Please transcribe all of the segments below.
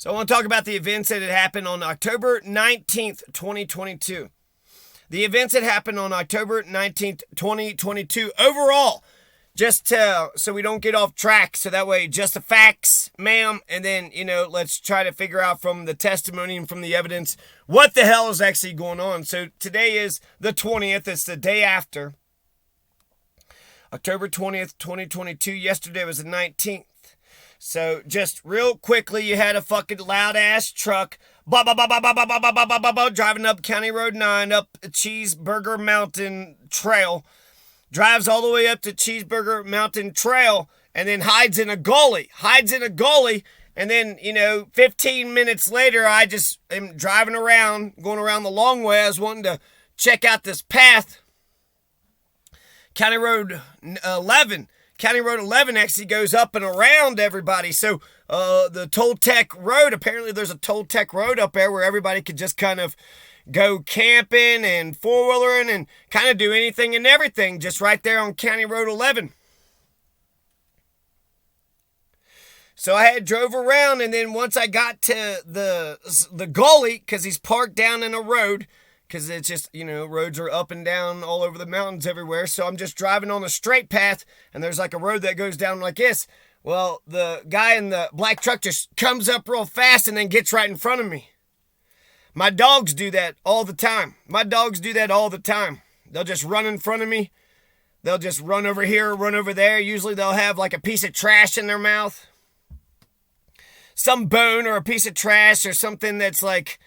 So I want to talk about the events that had happened on October 19th, 2022. The events that happened on October 19th, 2022 overall, just so we don't get off track, so that way just the facts, ma'am, and then, let's try to figure out from the testimony and from the evidence what the hell is actually going on. So today is the 20th. It's the day after. October 20th, 2022. Yesterday was the 19th. So just real quickly, you had a fucking loud ass truck driving up County Road 9 up Cheeseburger Mountain Trail. Drives all the way up to Cheeseburger Mountain Trail and then hides in a gully. And then, 15 minutes later, I just am driving around, going around the long way. I was wanting to check out this path. County Road 11 actually goes up and around everybody. So the Toltec Road, apparently there's a Toltec Road up there where everybody could just kind of go camping and four-wheelering and kind of do anything and everything just right there on County Road 11. So I had drove around, and then once I got to the gully, because he's parked down in a road, because it's just, roads are up and down all over the mountains everywhere. So I'm just driving on a straight path, and there's like a road that goes down like this. Well, the guy in the black truck just comes up real fast and then gets right in front of me. My dogs do that all the time. They'll just run in front of me. They'll just run over here, run over there. Usually they'll have like a piece of trash in their mouth. Some bone or a piece of trash or something that's like,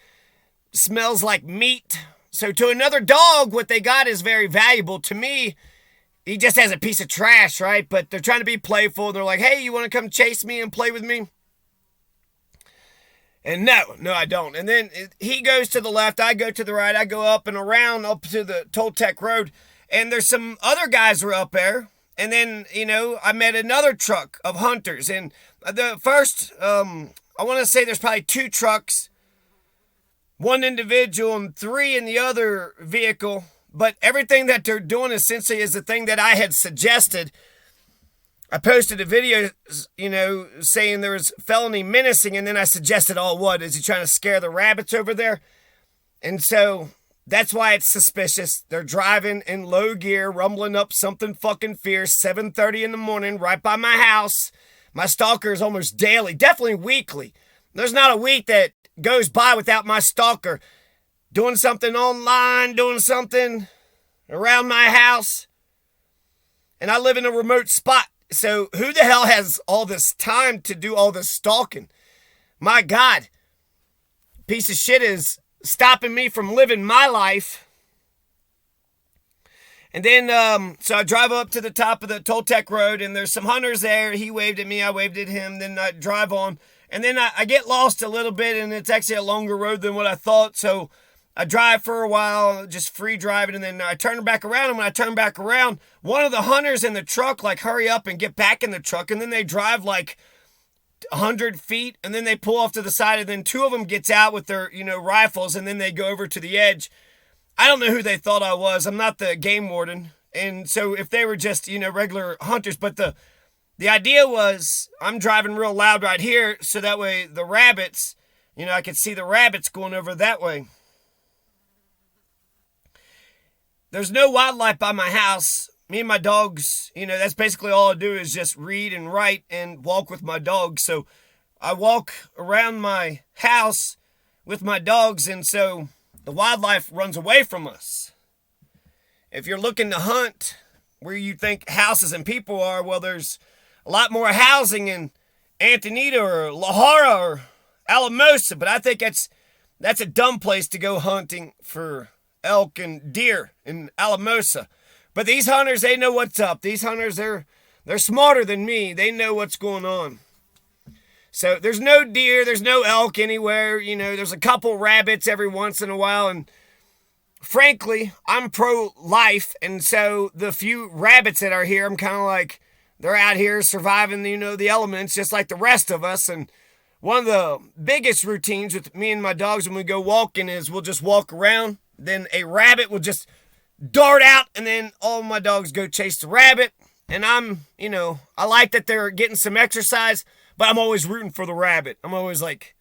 smells like meat. So to another dog, what they got is very valuable. To me, he just has a piece of trash, right? But they're trying to be playful. They're like, hey, you want to come chase me and play with me? And no, I don't. And then he goes to the left, I go to the right, I go up and around up to the Toltec Road. And there's some other guys who are up there. And then, I met another truck of hunters. And the first, I want to say there's probably 2 trucks, 1 individual and 3 in the other vehicle. But everything that they're doing essentially is the thing that I had suggested. I posted a video, saying there was felony menacing, and then I suggested, what, is he trying to scare the rabbits over there? And so that's why it's suspicious. They're driving in low gear, rumbling up something fucking fierce, 7:30 in the morning, right by my house. My stalker is almost daily, definitely weekly. There's not a week that goes by without my stalker doing something online, doing something around my house. And I live in a remote spot. So who the hell has all this time to do all this stalking? My God. Piece of shit is stopping me from living my life. And then, so I drive up to the top of the Toltec Road, and there's some hunters there. He waved at me, I waved at him. Then I drive on. And then I get lost a little bit, and it's actually a longer road than what I thought. So I drive for a while, just free driving, and then I turn back around. And when I turn back around, one of the hunters in the truck, hurry up and get back in the truck. And then they drive 100 feet, and then they pull off to the side. And then 2 of them gets out with their, rifles, and then they go over to the edge. I don't know who they thought I was. I'm not the game warden. And so if they were just, regular hunters, but the idea was I'm driving real loud right here, so that way the rabbits, I could see the rabbits going over that way. There's no wildlife by my house. Me and my dogs, that's basically all I do is just read and write and walk with my dogs. So I walk around my house with my dogs, and so the wildlife runs away from us. If you're looking to hunt where you think houses and people are, well, there's a lot more housing in Antonita or La Jara or Alamosa, but I think that's a dumb place to go hunting for elk and deer in Alamosa. But these hunters, they know what's up. These hunters, they're smarter than me. They know what's going on. So there's no deer, there's no elk anywhere. There's a couple rabbits every once in a while. And frankly, I'm pro-life. And so the few rabbits that are here, I'm kind of like, they're out here surviving, the elements just like the rest of us. And one of the biggest routines with me and my dogs when we go walking is we'll just walk around. Then a rabbit will just dart out, and then all my dogs go chase the rabbit. And I'm, I like that they're getting some exercise, but I'm always rooting for the rabbit. I'm always like,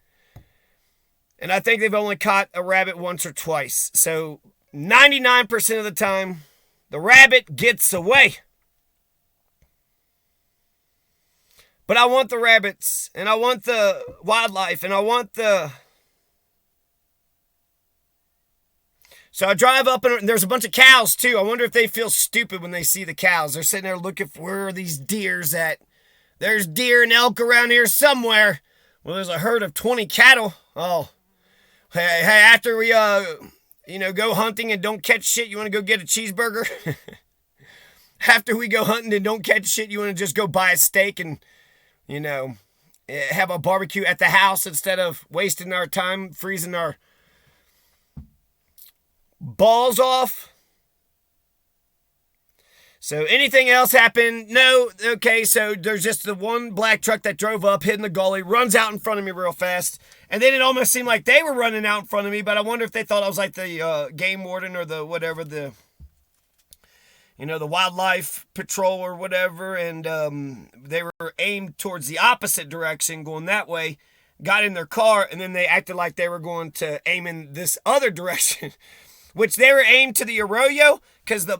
And I think they've only caught a rabbit once or twice. So 99% of the time, the rabbit gets away. But I want the rabbits, and I want the wildlife, and I want the... So I drive up, and there's a bunch of cows, too. I wonder if they feel stupid when they see the cows. They're sitting there looking for, where are these deers at? There's deer and elk around here somewhere. Well, there's a herd of 20 cattle. Oh. Hey, after we, go hunting and don't catch shit, you want to go get a cheeseburger? After we go hunting and don't catch shit, you want to just go buy a steak and, have a barbecue at the house instead of wasting our time freezing our balls off? So anything else happened? No. Okay, so there's just the one black truck that drove up, hit in the gully, runs out in front of me real fast. And then it almost seemed like they were running out in front of me, but I wonder if they thought I was like the game warden or the whatever, the wildlife patrol or whatever. And they were aimed towards the opposite direction, going that way, got in their car, and then they acted like they were going to aim in this other direction, which they were aimed to the arroyo, because the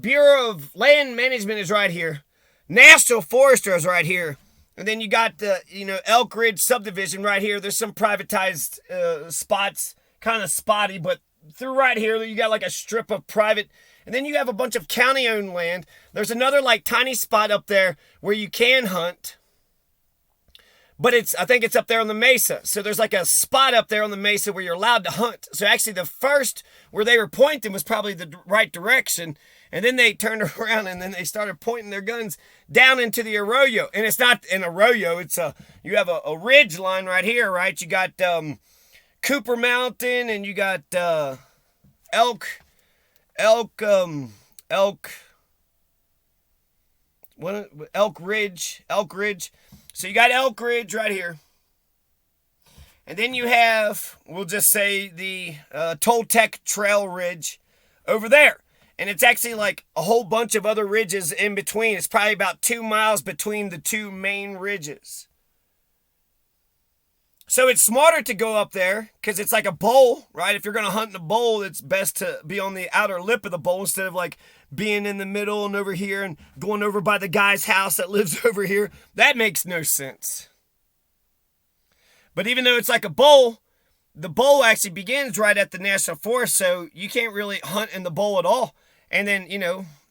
Bureau of Land Management is right here. National Forester is right here. And then you got the, Elk Ridge subdivision right here. There's some privatized spots, kind of spotty, but through right here, you got like a strip of private. And then you have a bunch of county-owned land. There's another like tiny spot up there where you can hunt. But I think it's up there on the mesa. So there's like a spot up there on the mesa where you're allowed to hunt. So actually the first where they were pointing was probably the right direction. And then they turned around and then they started pointing their guns down into the arroyo. And it's not an arroyo. It's you have a ridge line right here, right? You got Cooper Mountain and you got Elk Ridge. So you got Elk Ridge right here. And then you have, we'll just say, the Toltec Trail Ridge over there. And it's actually like a whole bunch of other ridges in between. It's probably about 2 miles between the two main ridges. So it's smarter to go up there because it's like a bowl, right? If you're going to hunt in a bowl, it's best to be on the outer lip of the bowl instead of like being in the middle and over here and going over by the guy's house that lives over here. That makes no sense. But even though it's like a bowl, the bowl actually begins right at the National Forest, so you can't really hunt in the bowl at all. And then,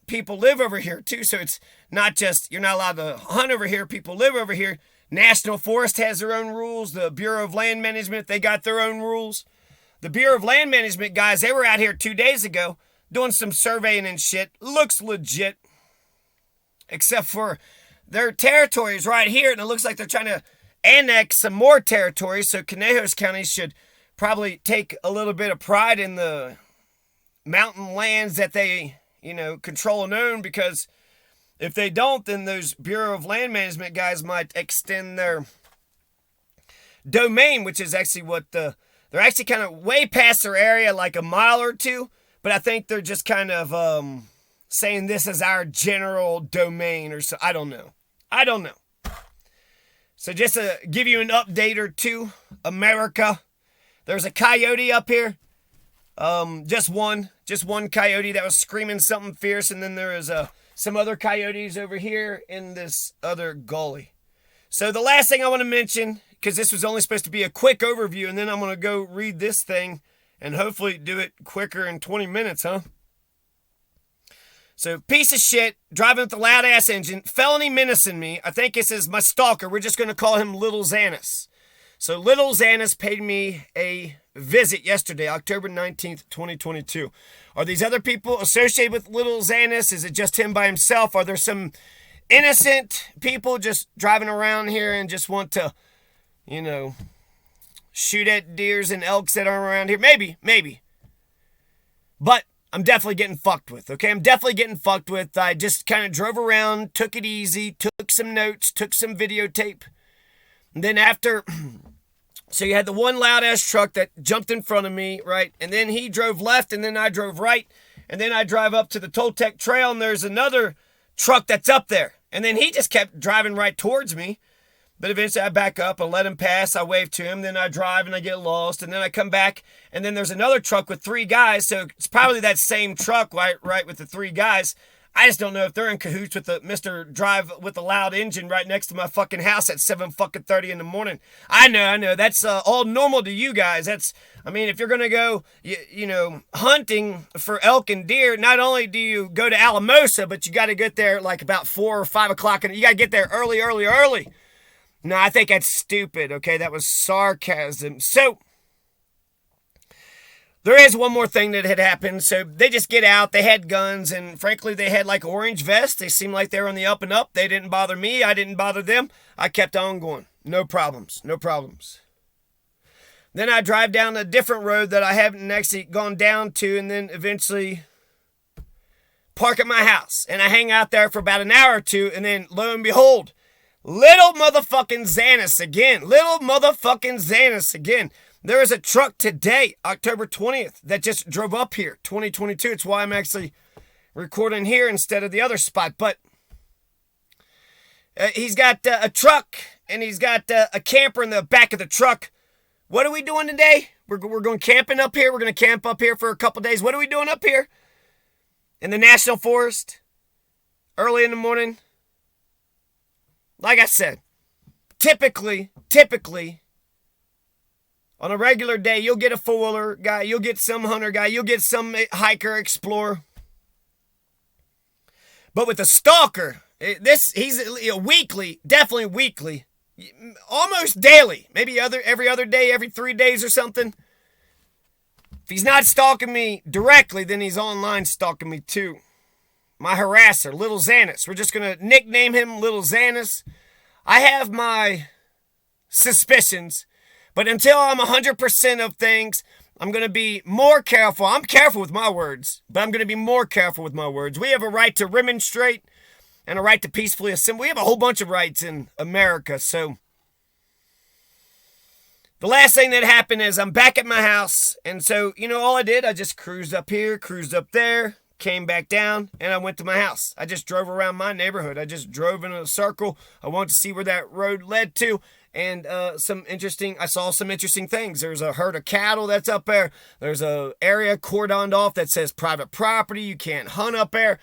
people live over here too, so it's not just, you're not allowed to hunt over here, people live over here. National Forest has their own rules. The Bureau of Land Management, they got their own rules. The Bureau of Land Management guys, they were out here 2 days ago doing some surveying and shit. Looks legit. Except for their territory is right here, and it looks like they're trying to annex some more territory, so Conejos County should probably take a little bit of pride in the mountain lands that they, control and own, because if they don't, then those Bureau of Land Management guys might extend their domain, which is actually what they're actually kind of way past their area, like a mile or two, but I think they're just kind of saying this is our general domain or so. I don't know. So just to give you an update or two, America, there's a coyote up here. Just one coyote that was screaming something fierce, and then there is some other coyotes over here in this other gully. So the last thing I want to mention, because this was only supposed to be a quick overview, and then I'm going to go read this thing and hopefully do it quicker in 20 minutes, huh? So, piece of shit, driving with a loud-ass engine, felony menacing me. I think this is my stalker. We're just going to call him Little Xanis. So, Little Xanis paid me a visit yesterday, October 19th, 2022. Are these other people associated with Little Xanis? Is it just him by himself? Are there some innocent people just driving around here and just want to, shoot at deers and elks that are around here? Maybe. But I'm definitely getting fucked with, okay? I'm definitely getting fucked with. I just kind of drove around, took it easy, took some notes, took some videotape. And then after, so you had the one loud-ass truck that jumped in front of me, right? And then he drove left, and then I drove right. And then I drive up to the Toltec Trail, and there's another truck that's up there. And then he just kept driving right towards me. But eventually I back up and let him pass. I wave to him. Then I drive and I get lost. And then I come back. And then there's another truck with 3 guys. So it's probably that same truck, right, with the 3 guys. I just don't know if they're in cahoots with the Mr. Drive with the loud engine right next to my fucking house at 7:30 in the morning. I know. That's all normal to you guys. If you're going to go, hunting for elk and deer, not only do you go to Alamosa, but you got to get there like about 4 or 5 o'clock. And you got to get there early. No, I think that's stupid, okay? That was sarcasm. So, there is one more thing that had happened. So, they just get out. They had guns, and frankly, they had like orange vests. They seemed like they were on the up and up. They didn't bother me. I didn't bother them. I kept on going. No problems. Then I drive down a different road that I haven't actually gone down to, and then eventually park at my house. And I hang out there for about an hour or two, and then lo and behold, little motherfucking Xanis again. There is a truck today, October 20th, that just drove up here, 2022. It's why I'm actually recording here instead of the other spot. But he's got a truck, and he's got a camper in the back of the truck. What are we doing today? We're going camping up here. We're going to camp up here for a couple days. What are we doing up here? In the National Forest, early in the morning. Like I said, typically, on a regular day, you'll get a four-wheeler guy, you'll get some hunter guy, you'll get some hiker, explorer. But with a stalker, he's definitely weekly, almost daily, maybe every other day, every 3 days or something. If he's not stalking me directly, then he's online stalking me too. My harasser, Little Xanis. We're just going to nickname him Little Xanis. I have my suspicions, but until I'm 100% of things, I'm going to be more careful. I'm careful with my words, but I'm going to be more careful with my words. We have a right to remonstrate and a right to peacefully assemble. We have a whole bunch of rights in America, so the last thing that happened is I'm back at my house, and so, all I did, I just cruised up here, cruised up there, came back down, and I went to my house. I just drove around my neighborhood. I just drove in a circle. I wanted to see where that road led to, and I saw some interesting things. There's a herd of cattle that's up there. There's a area cordoned off that says private property. You can't hunt up there.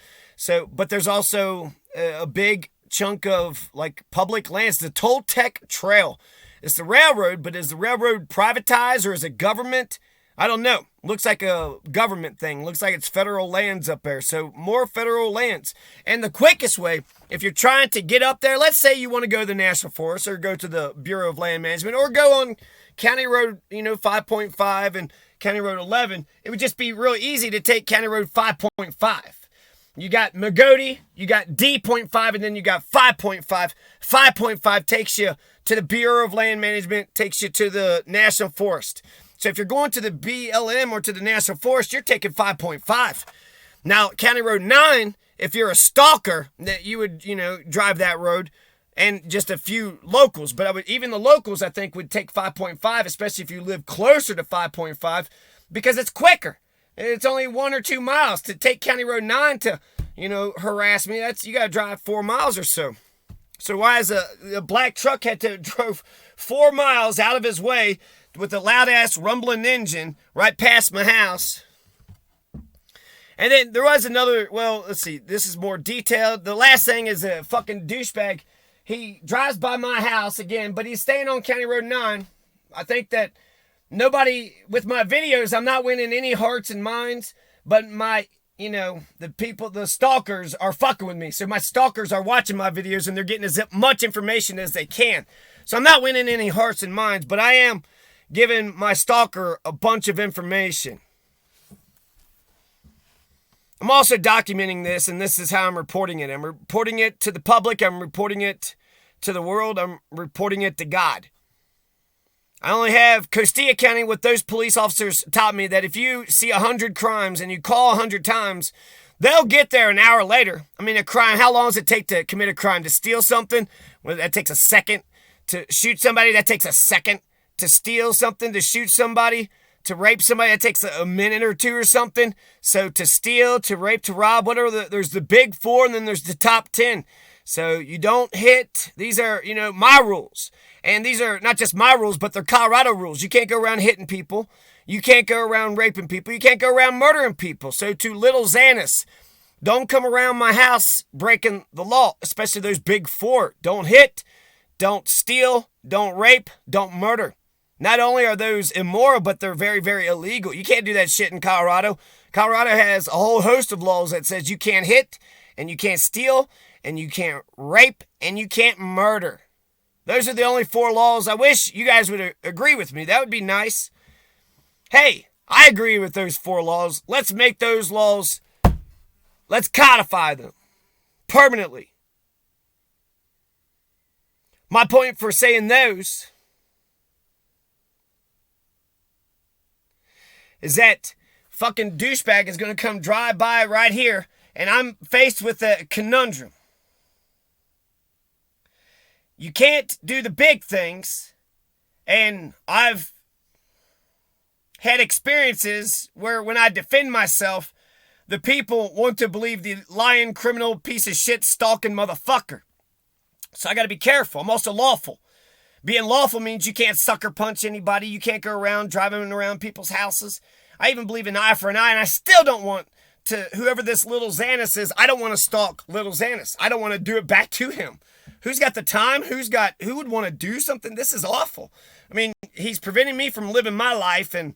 But there's also a big chunk of like public lands. The Toltec Trail. It's the railroad, but is the railroad privatized or is it government? I don't know. Looks like a government thing. Looks like it's federal lands up there. So more federal lands. And the quickest way, if you're trying to get up there, let's say you want to go to the National Forest or go to the Bureau of Land Management or go on County Road, 5.5 and County Road 11. It would just be really easy to take County Road 5.5. You got Magoti, you got D.5, and then you got 5.5. 5.5 takes you to the Bureau of Land Management, takes you to the National Forest. So if you're going to the BLM or to the National Forest, you're taking 5.5. Now, County Road 9, if you're a stalker, that you would, drive that road, and just a few locals. But even the locals, I think, would take 5.5, especially if you live closer to 5.5, because it's quicker. It's only 1 or 2 miles. To take County Road 9 to, harass me, you got to drive 4 miles or so. So why is a black truck had to drove 4 miles out of his way with a loud-ass rumbling engine right past my house? And then there was another, let's see, this is more detailed. The last thing is a fucking douchebag. He drives by my house again, but he's staying on County Road 9. I think that nobody, with my videos, I'm not winning any hearts and minds, but the stalkers are fucking with me. So my stalkers are watching my videos and they're getting as much information as they can. So I'm not winning any hearts and minds, but I am giving my stalker a bunch of information. I'm also documenting this, and this is how I'm reporting it. I'm reporting it to the public. I'm reporting it to the world. I'm reporting it to God. I only have Costilla County, what those police officers taught me, that if you see 100 crimes and you call 100 times, they'll get there an hour later. I mean, a crime, how long does it take to commit a crime? To steal something? Well, that takes a second. To shoot somebody, that takes a second. To steal something, to shoot somebody, to rape somebody, that takes a minute or two or something. So to steal, to rape, to rob, there's the big four, and then there's the top 10. So you don't hit. These are, my rules. And these are not just my rules, but they're Colorado rules. You can't go around hitting people. You can't go around raping people. You can't go around murdering people. So to little Xanis, don't come around my house breaking the law, especially those big four. Don't hit, don't steal, don't rape, don't murder. Not only are those immoral, but they're very, very illegal. You can't do that shit in Colorado. Colorado has a whole host of laws that says you can't hit, and you can't steal, and you can't rape, and you can't murder. Those are the only 4 laws. I wish you guys would agree with me. That would be nice. Hey, I agree with those 4 laws. Let's make those laws, let's codify them permanently. My point for saying those is that fucking douchebag is going to come drive by right here, and I'm faced with a conundrum. You can't do the big things, and I've had experiences where when I defend myself, the people want to believe the lying, criminal, piece of shit, stalking motherfucker. So I got to be careful. I'm also lawful. Being lawful means you can't sucker punch anybody. You can't go around driving around people's houses. I even believe in eye for an eye, and I still don't want to, whoever this little Xanis is, I don't want to stalk little Xanis. I don't want to do it back to him. Who's got the time? Who would want to do something? This is awful. I mean, he's preventing me from living my life, and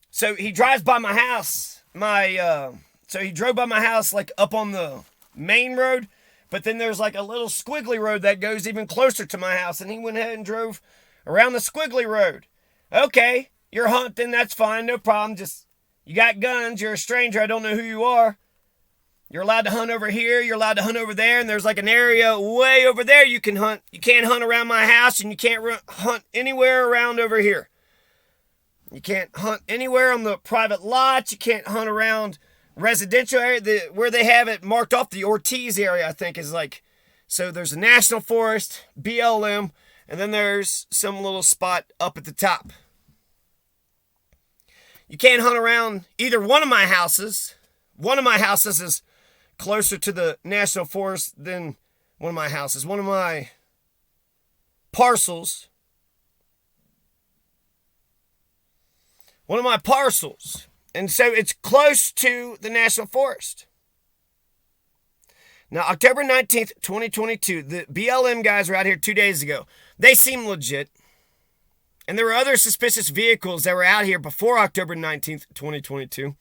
so he drives by my house. So he drove by my house like up on the main road, but then there's like a little squiggly road that goes even closer to my house, and he went ahead and drove around the squiggly road. Okay, you're hunting, that's fine, no problem. Just, you got guns, you're a stranger, I don't know who you are. You're allowed to hunt over here, you're allowed to hunt over there, and there's like an area way over there you can hunt. You can't hunt around my house, and you can't hunt anywhere around over here. You can't hunt anywhere on the private lots. You can't hunt around residential area. Where they have it marked off, the Ortiz area, I think, is like, so there's a national forest, BLM, and then there's some little spot up at the top. You can't hunt around either one of my houses. One of my houses is closer to the national forest than one of my houses. One of my parcels. And so it's close to the national forest. Now, October 19th, 2022, the BLM guys were out here 2 days ago. They seem legit. And there were other suspicious vehicles that were out here before October 19th, 2022.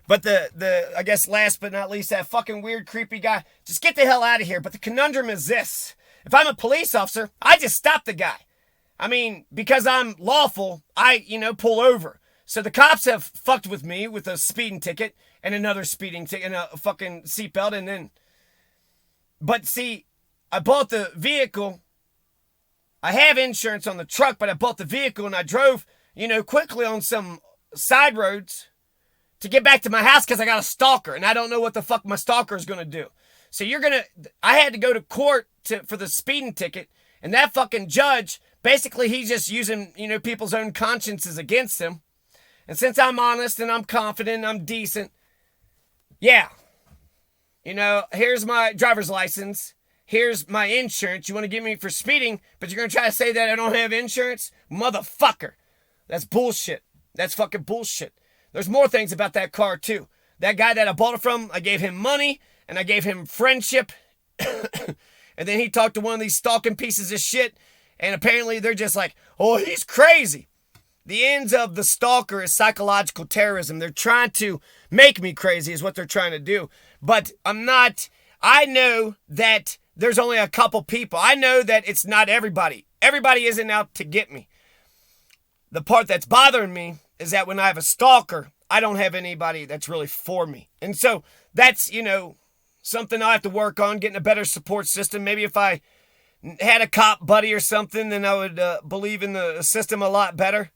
But I guess last but not least, that fucking weird, creepy guy, just get the hell out of here. But the conundrum is this. If I'm a police officer, I just stop the guy. I mean, because I'm lawful, I, pull over. So the cops have fucked with me with a speeding ticket and another speeding ticket and a fucking seatbelt, and then... But see, I bought the vehicle. I have insurance on the truck, but I bought the vehicle and I drove, quickly on some side roads to get back to my house because I got a stalker, and I don't know what the fuck my stalker is going to do. So I had to go to court for the speeding ticket, and that fucking judge, basically he's just using, people's own consciences against him. And since I'm honest and I'm confident and I'm decent, yeah, here's my driver's license. Here's my insurance. You want to get me for speeding, but you're going to try to say that I don't have insurance? Motherfucker. That's bullshit. That's fucking bullshit. There's more things about that car, too. That guy that I bought it from, I gave him money, and I gave him friendship. And then he talked to one of these stalking pieces of shit, and apparently they're just like, oh, he's crazy. The ends of the stalker is psychological terrorism. They're trying to make me crazy is what they're trying to do. But I'm not. I know that there's only a couple people. I know that it's not everybody. Everybody isn't out to get me. The part that's bothering me is that when I have a stalker, I don't have anybody that's really for me. And so that's, something I have to work on, getting a better support system. Maybe if I had a cop buddy or something, then I would believe in the system a lot better.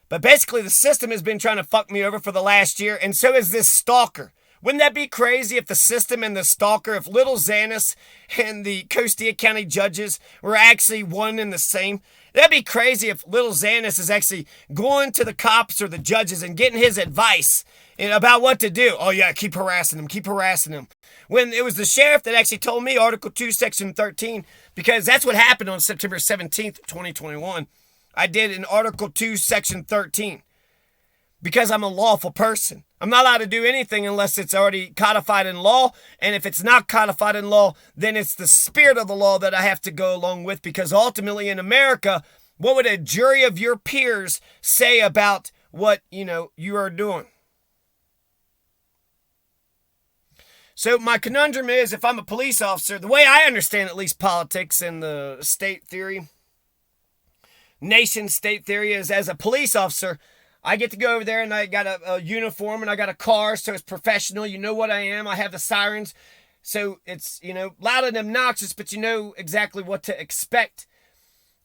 But basically, the system has been trying to fuck me over for the last year, and so is this stalker. Wouldn't that be crazy if the system and the stalker, if little Xanis and the Costilla County judges were actually one and the same? That'd be crazy if little Xanis is actually going to the cops or the judges and getting his advice And about what to do. Oh, yeah, keep harassing them, keep harassing them. When it was the sheriff that actually told me Article 2, Section 13, because that's what happened on September 17th, 2021. I did an Article 2, Section 13. Because I'm a lawful person. I'm not allowed to do anything unless it's already codified in law. And if it's not codified in law, then it's the spirit of the law that I have to go along with. Because ultimately in America, what would a jury of your peers say about what, you are doing? So my conundrum is, if I'm a police officer, the way I understand at least politics and the state theory, nation state theory, is as a police officer, I get to go over there and I got a uniform and I got a car, so it's professional. You know what I am. I have the sirens. So it's, loud and obnoxious, but you know exactly what to expect.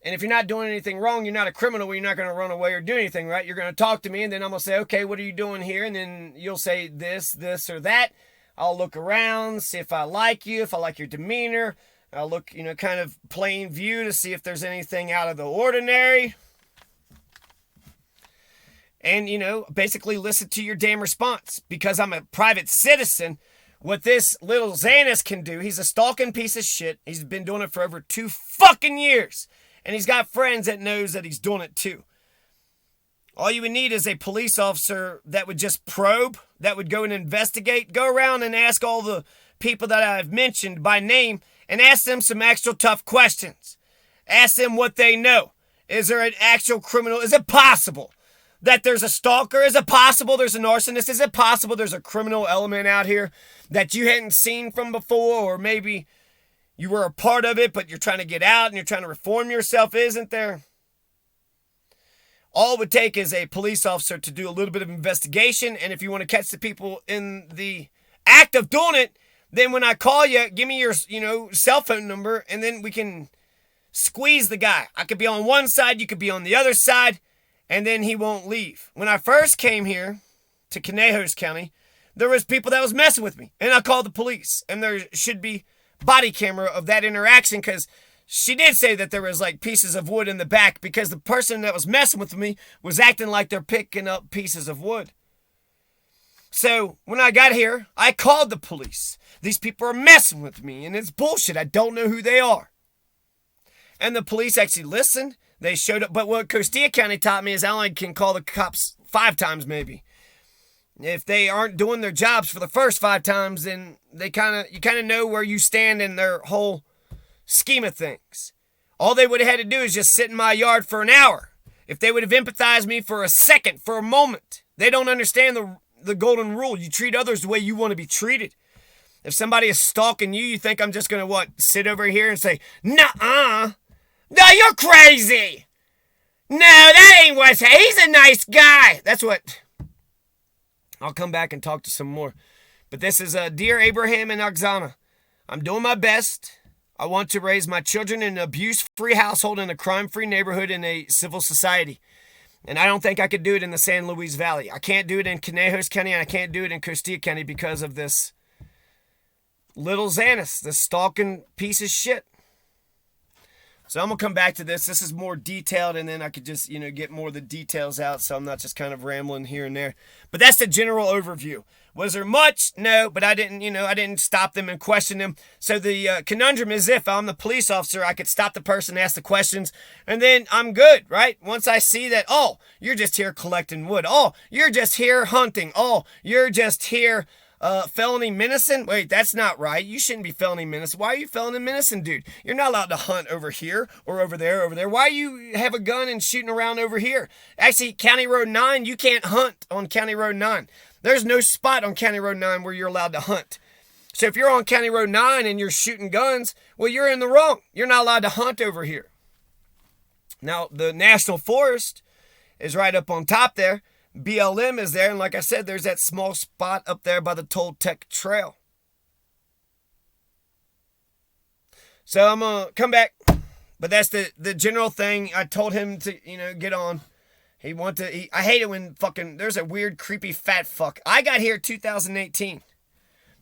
And if you're not doing anything wrong, you're not a criminal, you're not going to run away or do anything, right? You're going to talk to me and then I'm going to say, okay, what are you doing here? And then you'll say this, or that. I'll look around, see if I like you, if I like your demeanor. I'll look, kind of plain view to see if there's anything out of the ordinary. And, basically listen to your damn response. Because I'm a private citizen, what this little Xanis can do, he's a stalking piece of shit. He's been doing it for over 2 fucking years. And he's got friends that knows that he's doing it too. All you would need is a police officer that would just probe, that would go and investigate, go around and ask all the people that I've mentioned by name and ask them some actual tough questions. Ask them what they know. Is there an actual criminal? Is it possible that there's a stalker? Is it possible there's a narcissist? Is it possible there's a criminal element out here that you hadn't seen from before, or maybe you were a part of it, but you're trying to get out and you're trying to reform yourself? Isn't there? All it would take is a police officer to do a little bit of investigation, and if you want to catch the people in the act of doing it, then when I call you, give me your, cell phone number, and then we can squeeze the guy. I could be on one side, you could be on the other side, and then he won't leave. When I first came here to Conejos County, there was people that was messing with me, and I called the police, and there should be body camera of that interaction, because she did say that there was like pieces of wood in the back, because the person that was messing with me was acting like they're picking up pieces of wood. So when I got here, I called the police. These people are messing with me, and it's bullshit. I don't know who they are. And the police actually listened. They showed up. But what Costilla County taught me is I only can call the cops 5 times maybe. If they aren't doing their jobs for the first 5 times, then you kind of know where you stand in their whole scheme of things. All they would have had to do is just sit in my yard for an hour. If they would have empathized me for a second, for a moment. They don't understand the golden rule. You treat others the way you want to be treated. If somebody is stalking you, you think I'm just going to, sit over here and say, nuh-uh. No, you're crazy. No, that ain't what's... He's a nice guy. That's what... I'll come back and talk to some more. But this is Dear Abraham and Oxana. I'm doing my best. I want to raise my children in an abuse-free household, in a crime-free neighborhood, in a civil society. And I don't think I could do it in the San Luis Valley. I can't do it in Conejos County, and I can't do it in Costilla County because of this little Xanis, this stalking piece of shit. So I'm going to come back to this. This is more detailed, and then I could just, get more of the details out, so I'm not just kind of rambling here and there. But that's the general overview. Was there much? No, but I didn't stop them and question them. So the conundrum is, if I'm the police officer, I could stop the person, ask the questions, and then I'm good, right? Once I see that, oh, you're just here collecting wood. Oh, you're just here hunting. Oh, you're just here felony menacing. Wait, that's not right. You shouldn't be felony menacing. Why are you felony menacing, dude? You're not allowed to hunt over here or over there, over there. Why you have a gun and shooting around over here? Actually, County Road 9, you can't hunt on County Road 9. There's no spot on County Road 9 where you're allowed to hunt. So if you're on County Road 9 and you're shooting guns, well, you're in the wrong. You're not allowed to hunt over here. Now, the National Forest is right up on top there. BLM is there, and like I said, there's that small spot up there by the Toltec Trail. So I'm going to come back, but that's the general thing. I told him to, get on. I hate it when there's a weird, creepy, fat fuck. I got here 2018.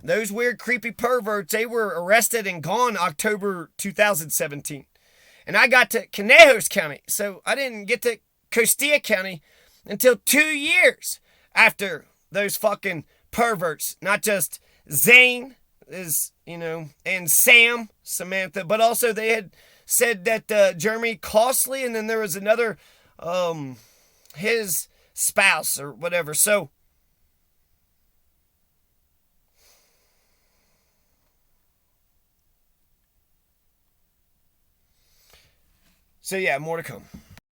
Those weird, creepy perverts, they were arrested and gone October 2017. And I got to Conejos County, so I didn't get to Costilla County until 2 years after those fucking perverts. Not just Zane, is, and Samantha, but also they had said that Jeremy Costley, and then there was another, his spouse or whatever. So yeah, more to come.